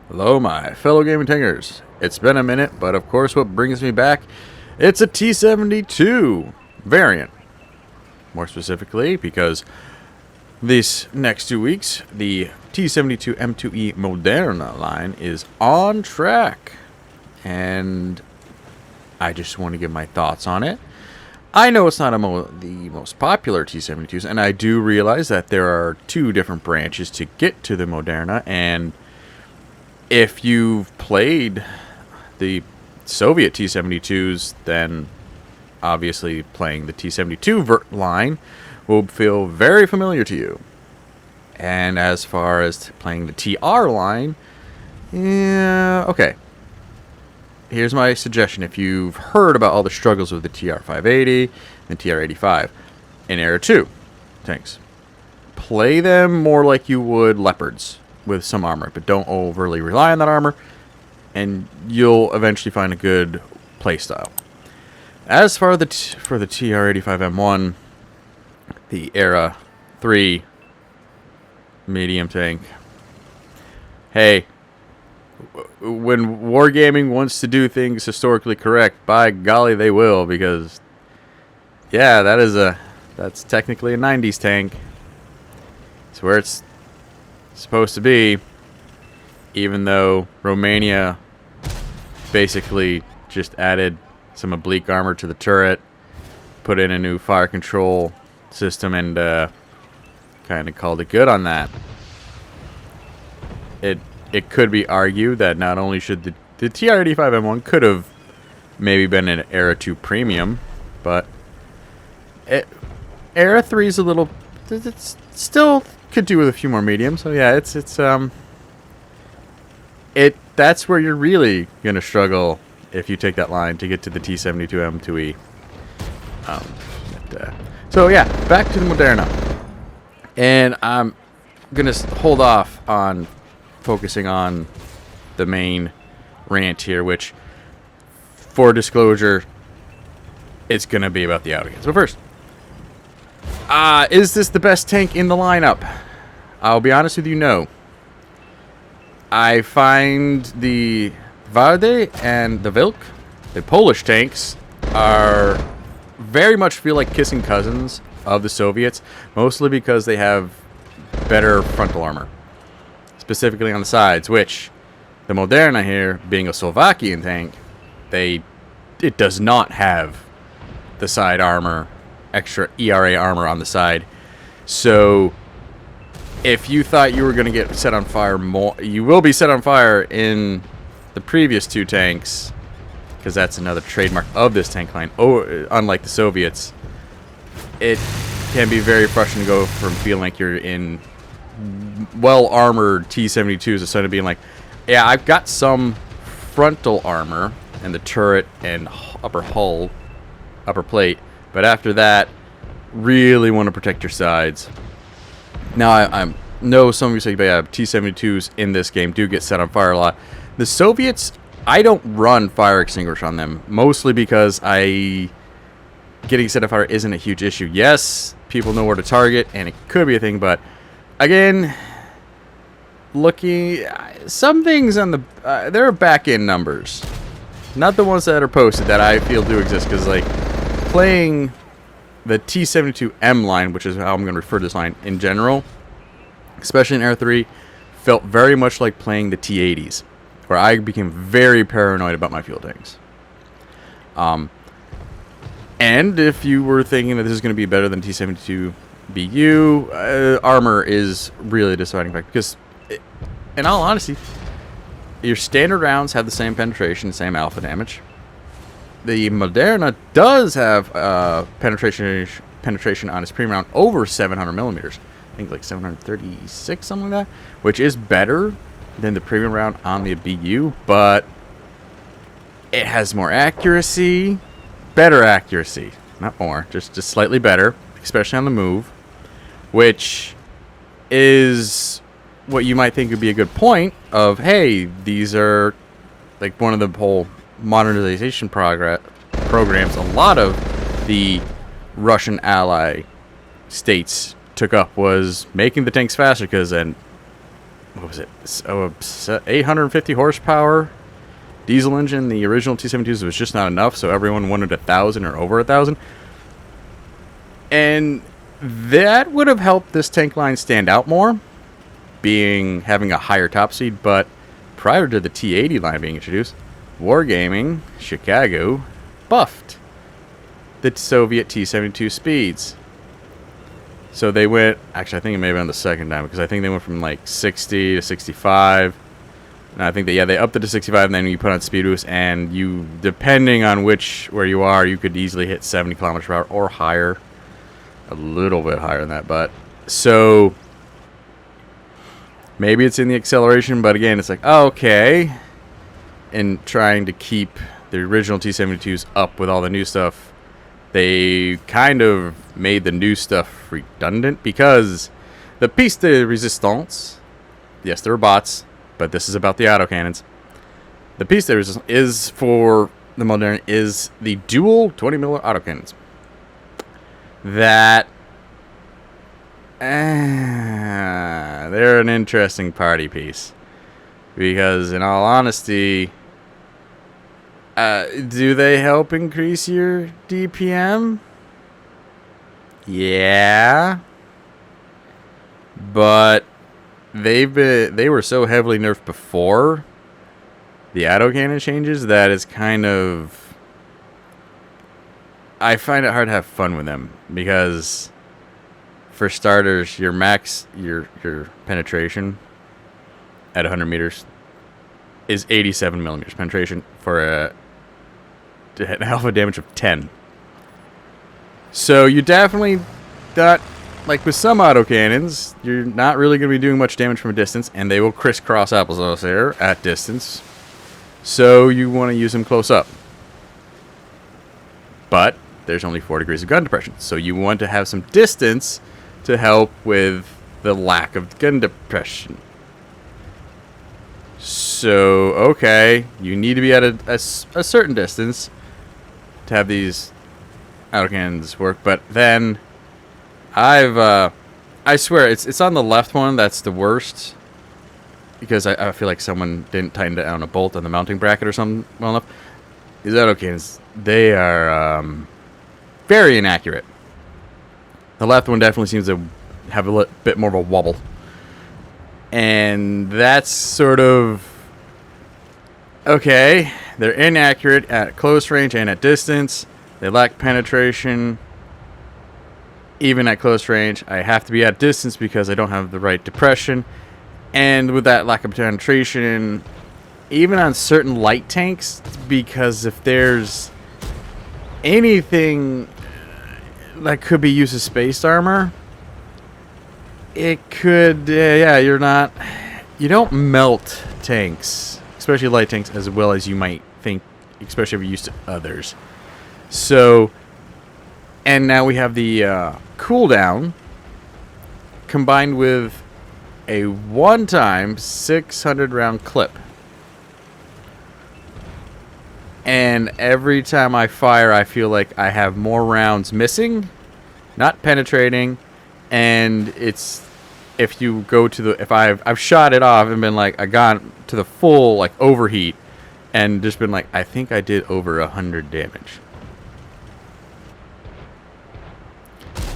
Hello, my fellow gaming tingers. It's been a minute, but of course what brings me back, it's a T-72 variant. More specifically, because these next 2 weeks, the T-72 M2E Moderna line is on track. And I just want to give my thoughts on it. I know it's not the most popular T-72s, and I do realize that there are two different branches to get to the Moderna, and if you've played the Soviet T-72s, then obviously playing the T-72 line will feel very familiar to you. And as far as playing the TR line, yeah, okay. Here's my suggestion. If you've heard about all the struggles with the TR-580 and the TR-85 in Era 2 tanks, play them more like you would Leopards with some armor, but don't overly rely on that armor, and you'll eventually find a good playstyle. As for the TR-85M1, the Era 3 medium tank, hey, when wargaming wants to do things historically correct, by golly they will, because yeah, that's technically a 90s tank. It's where it's supposed to be, even though Romania basically just added some oblique armor to the turret, put in a new fire control system, and kind of called it good on that. It could be argued that not only should the TR-85M1 could have maybe been an Era 2 premium, but Era 3 is a little, it's still could do with a few more mediums. So yeah, that's where you're really gonna struggle if you take that line to get to the T-72 M2E. So yeah, back to the Moderna, and I'm gonna hold off on focusing on the main rant here, which, for disclosure, it's gonna be about the autocannons. But first, is this the best tank in the lineup? I'll be honest with you, no. I find the Varde and the Vilk, the Polish tanks, are very much feel like kissing cousins of the Soviets, mostly because they have better frontal armor, specifically on the sides, which the Moderna here, being a Slovakian tank, it does not have the side armor, extra ERA armor on the side. So if you thought you were going to get set on fire more, you will be set on fire in the previous two tanks, because that's another trademark of this tank line. Oh, unlike the Soviets, it can be very frustrating to go from feeling like you're in well-armored T-72s instead of being like, yeah, I've got some frontal armor and the turret and upper hull, upper plate, but after that, really want to protect your sides. Now, I know some of you say, but yeah, T-72s in this game do get set on fire a lot. The Soviets, I don't run fire extinguisher on them, mostly because getting set on fire isn't a huge issue. Yes, people know where to target, and it could be a thing, but again, looking, some things on the, there are back-end numbers, not the ones that are posted that I feel do exist, because like playing the T-72M line, which is how I'm going to refer to this line in general, especially in Era 3, felt very much like playing the T-80s, where I became very paranoid about my fuel tanks. And if you were thinking that this is going to be better than T-72 BU, armor is really a deciding factor, because in all honesty, your standard rounds have the same penetration, same alpha damage. The Moderna does have penetration on its premium round over 700 millimeters. I think like 736, something like that, which is better than the premium round on the BU, but it has more accuracy, better accuracy, not more, just slightly better, especially on the move, which is what you might think would be a good point of, hey, these are like one of the whole modernization programs a lot of the Russian ally states took up, was making the tanks faster, because then what was it? 850 horsepower diesel engine. The original T-72s was just not enough, so everyone wanted 1,000 or over 1,000. And that would have helped this tank line stand out more, having a higher top speed. But prior to the T-80 line being introduced, Wargaming Chicago buffed the Soviet T-72 speeds. So they went, actually I think it may have been the second time, because I think they went from like 60 to 65. And I think that, yeah, they upped it to 65, and then you put on speed boost, and you, depending on where you are, you could easily hit 70 kilometers per hour or higher. A little bit higher than that, but so maybe it's in the acceleration, but again, it's like, oh, okay. And trying to keep the original T-72s up with all the new stuff, they kind of made the new stuff redundant, because the piece de resistance, yes, there were bots, but this is about the autocannons. The piece de resistance is for the modern is the dual 20mm autocannons. That they're an interesting party piece, because in all honesty, do they help increase your DPM? Yeah, but they were so heavily nerfed before the autocannon changes that it's kind of, I find it hard to have fun with them, because for starters, your max your penetration at 100 meters is 87 millimeters penetration for an alpha damage of 10. So you definitely not, like with some autocannons, you're not really going to be doing much damage from a distance, and they will crisscross applesauce there at distance. So you want to use them close up. But there's only 4 degrees of gun depression, so you want to have some distance to help with the lack of gun depression. So, okay, you need to be at a certain distance to have these autocannons work, but then I swear, it's on the left one that's the worst, because I feel like someone didn't tighten down a bolt on the mounting bracket or something well enough. These autocannons, they are very inaccurate. The left one definitely seems to have a bit more of a wobble. And that's sort of, okay, they're inaccurate at close range and at distance. They lack penetration. Even at close range, I have to be at distance because I don't have the right depression. And with that lack of penetration, even on certain light tanks, because if there's anything that could be used as space armor, it could, you don't melt tanks, especially light tanks, as well as you might think, especially if you're used to others. So, and now we have the cooldown combined with a one-time 600 round clip. And every time I fire, I feel like I have more rounds missing, not penetrating. And it's, if you go to the, if I've shot it off and been like, I got to the full like overheat and just been like, I think I did over 100 damage.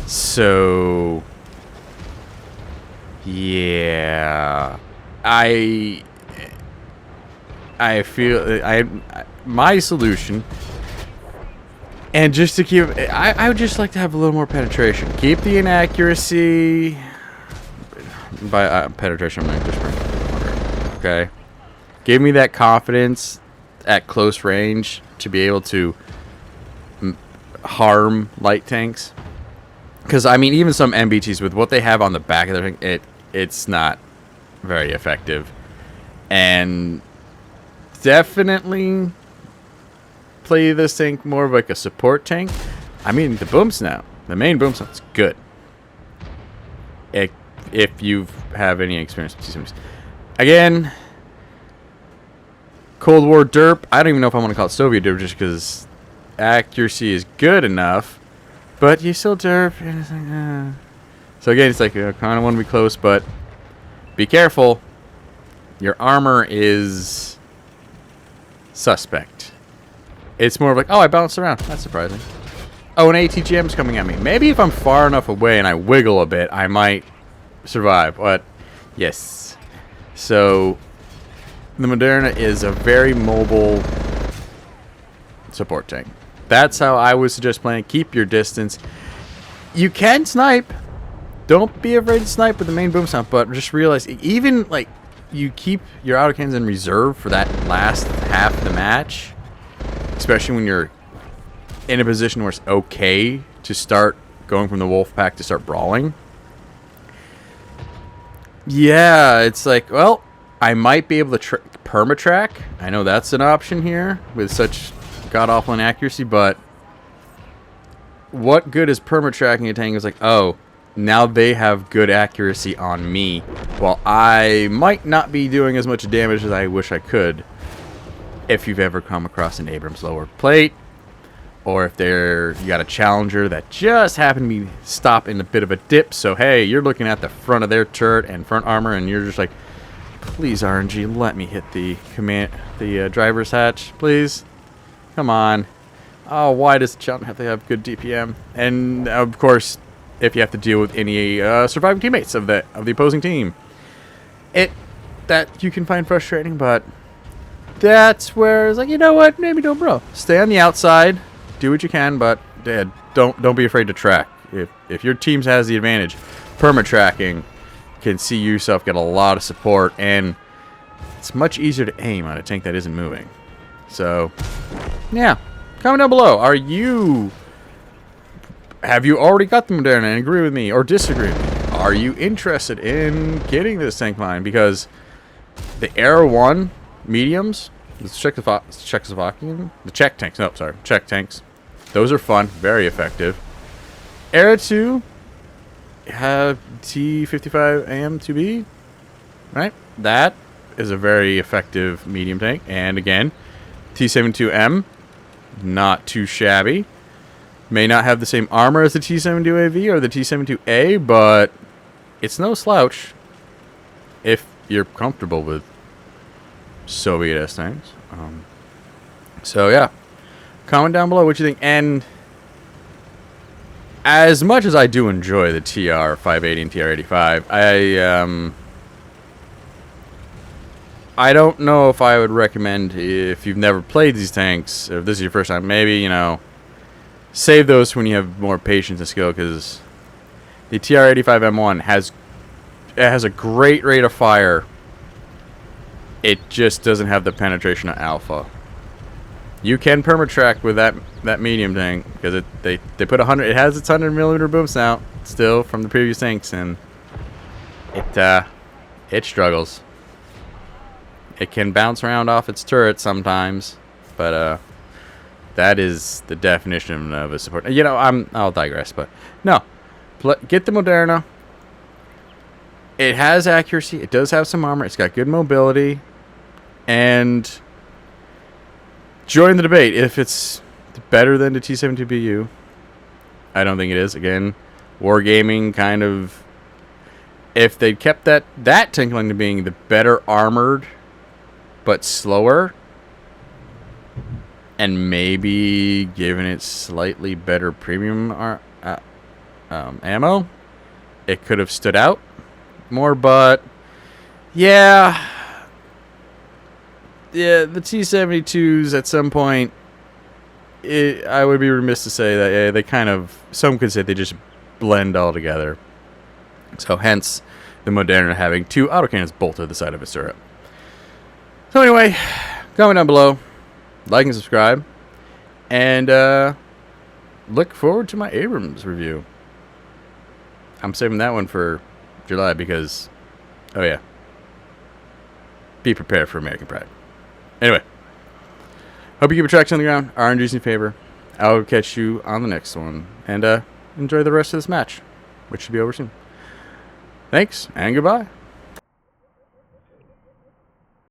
So yeah, I feel my solution, and just to keep, I would just like to have a little more penetration. Keep the inaccuracy. By penetration, I'm just okay. Give me that confidence at close range to be able to harm light tanks. Because I mean, even some MBTs with what they have on the back of their tank, it's not very effective. And definitely play this tank more of like a support tank. I mean, the boom snout, the main boom snout's good. If you have any experience with T-72s. Again, Cold War derp. I don't even know if I want to call it Soviet derp, just because accuracy is good enough, but you still derp. And it's like, So again, it's like, I kind of want to be close, but be careful. your armor is suspect. It's more of like, oh, I bounced around. That's surprising. Oh, an ATGM's coming at me. Maybe if I'm far enough away and I wiggle a bit, I might survive. But, yes. So, the Moderna is a very mobile support tank. That's how I would suggest playing. Keep your distance. You can snipe. Don't be afraid to snipe with the main boom sound, but just realize, even, like, you keep your autocannons in reserve for that last half of the match, especially when you're in a position where it's okay to start going from the wolf pack to start brawling. Yeah, it's like, well, I might be able to permatrack. I know that's an option here with such god-awful inaccuracy, but what good is permatracking a tank? Is like, oh, now they have good accuracy on me, while I might not be doing as much damage as I wish I could. If you've ever come across an Abrams lower plate, or if you got a challenger that just happened to be stop in a bit of a dip, so hey, you're looking at the front of their turret and front armor, and you're just like, please RNG, let me hit the driver's hatch, please. Come on. Oh, why does the challenger have to have good DPM? And of course, if you have to deal with any surviving teammates of the opposing team, that you can find frustrating, but that's where it's like, you know what, maybe don't bro. Stay on the outside, do what you can, but don't be afraid to track. If your team has the advantage, perma-tracking can see yourself get a lot of support, and it's much easier to aim on a tank that isn't moving. So, yeah. Comment down below. Have you already got the Moderna and agree with me or disagree with me? Are you interested in getting this tank line? Because the Era 1 mediums, the Czech tanks, those are fun, very effective. Era 2 have T-55 AM2B, right? That is a very effective medium tank. And again, T-72M, not too shabby. May not have the same armor as the T-72AV or the T-72A, but it's no slouch if you're comfortable with Soviet-S tanks. So yeah, comment down below what you think. And as much as I do enjoy the TR-580 and TR-85, I don't know if I would recommend, if you've never played these tanks, or if this is your first time, maybe, you know, save those when you have more patience and skill, because the TR-85M1 has a great rate of fire. It just doesn't have the penetration of alpha. You can permatrack with that medium tank, because they put 100. It has its 100mm booms now still from the previous tanks, and it struggles. It can bounce around off its turret sometimes, but that is the definition of a support. You know, I'll digress, but no, get the Moderna. It has accuracy. It does have some armor. It's got good mobility, and join the debate if it's better than the T-72BU. I don't think it is. Again, wargaming kind of. If they kept that tank line to being the better armored, but slower, and maybe given it slightly better premium ammo, it could have stood out more. But yeah, the T-72s at some point, I would be remiss to say that they kind of, some could say they just blend all together. So hence the Moderna having two autocannons bolted to the side of its turret. So anyway, comment down below, like and subscribe, and look forward to my Abrams review. I'm saving that one for July because, oh yeah, be prepared for American Pride. Anyway, hope you keep your tracks on the ground. RNG's in favor. I'll catch you on the next one, and enjoy the rest of this match, which should be over soon. Thanks, and goodbye.